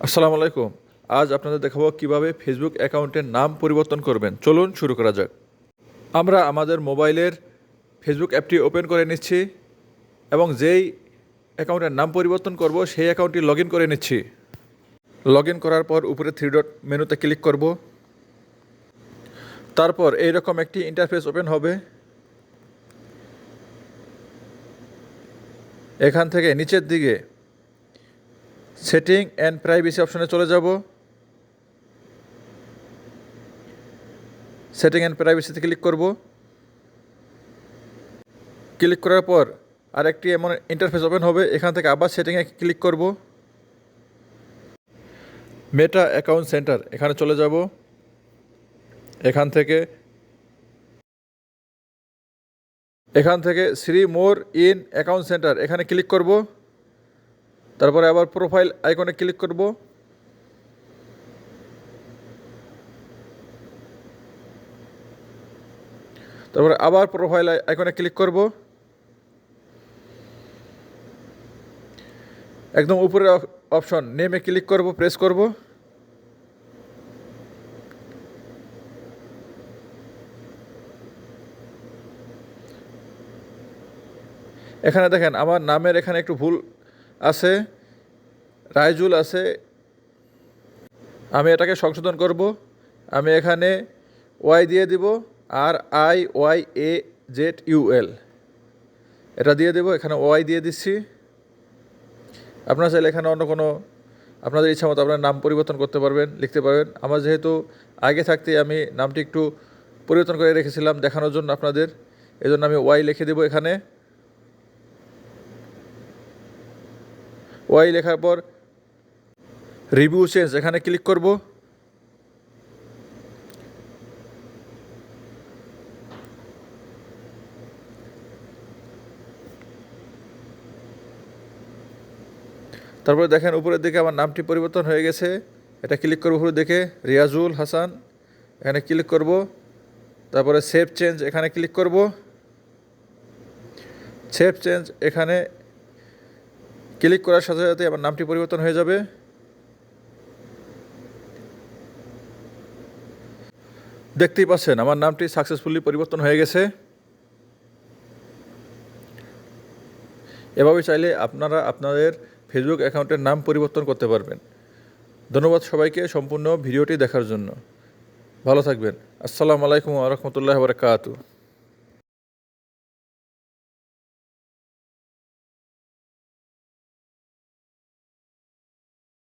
আসসালামু আলাইকুম। আজ আপনাদের দেখাবো কিভাবে ফেসবুক অ্যাকাউন্টের নাম পরিবর্তন করবেন। চলুন শুরু করা যাক। আমরা আমাদের মোবাইলের ফেসবুক অ্যাপটি ওপেন করে নিচ্ছি এবং যেই অ্যাকাউন্টের নাম পরিবর্তন করব সেই অ্যাকাউন্টটি লগ ইন করে নিচ্ছি। লগ ইন করার পর উপরে থ্রি ডট মেনুতে ক্লিক করব। তারপর এইরকম একটি ইন্টারফেস ওপেন হবে। এখান থেকে নিচের দিকে সেটিং অ্যান্ড প্রাইভেসি অপশনে চলে যাব। সেটিং অ্যান্ড প্রাইভেসিতে ক্লিক করব। ক্লিক করার পর আরেকটি এমন ইন্টারফেস ওপেন হবে। এখান থেকে আবার সেটিংয়ে ক্লিক করব। মেটা অ্যাকাউন্ট সেন্টার এখানে চলে যাব। এখান থেকে see more in account centre এখানে ক্লিক করব। তারপরে আবার প্রোফাইল আইকনে ক্লিক করব। তারপরে আবার প্রোফাইল আইকনে ক্লিক করব। একদম উপরে অপশন নেমে ক্লিক করব, প্রেস করব। এখানে দেখেন আমার নামের এখানে একটু ভুল আছে, রাইজুল আছে। আমি এটাকে সংশোধন করব। আমি এখানে ওয়াই দিয়ে দিব, RIYAZUL এটা দিয়ে দেব। এখানে ওয়াই দিয়ে দিচ্ছি। আপনারা চাইলে এখানে অন্য কোনো আপনাদের ইচ্ছা মতো আপনার নাম পরিবর্তন করতে পারবেন, লিখতে পারবেন। আমার যেহেতু আগে থাকতে আমি নামটি একটু পরিবর্তন করে রেখেছিলাম দেখানোর জন্য আপনাদের, এই জন্য আমি ওয়াই লিখে দেব। এখানে ওয়াই লেখার পর রিভিউ চেঞ্জ এখানে ক্লিক করব। তারপরে দেখেন উপরের দিকে আমার নামটি পরিবর্তন হয়ে গেছে। এটা ক্লিক করব উপরে দেখে, রিয়াজুল হাসান এখানে ক্লিক করব। তারপরে সেভ চেঞ্জ এখানে ক্লিক করব। সেভ চেঞ্জ এখানে ক্লিক করার সাথে সাথে আমার নামটি পরিবর্তন হয়ে যাবে। দেখতেই পাচ্ছেন আমার নামটি সাকসেসফুলি পরিবর্তন হয়ে গেছে। এভাবে চাইলে আপনারা আপনাদের ফেসবুক অ্যাকাউন্টের নাম পরিবর্তন করতে পারবেন। ধন্যবাদ সবাইকে সম্পূর্ণ ভিডিওটি দেখার জন্য। ভালো থাকবেন। আসসালামু আলাইকুম ওয়া রাহমাতুল্লাহি ওয়া বারাকাতুহু।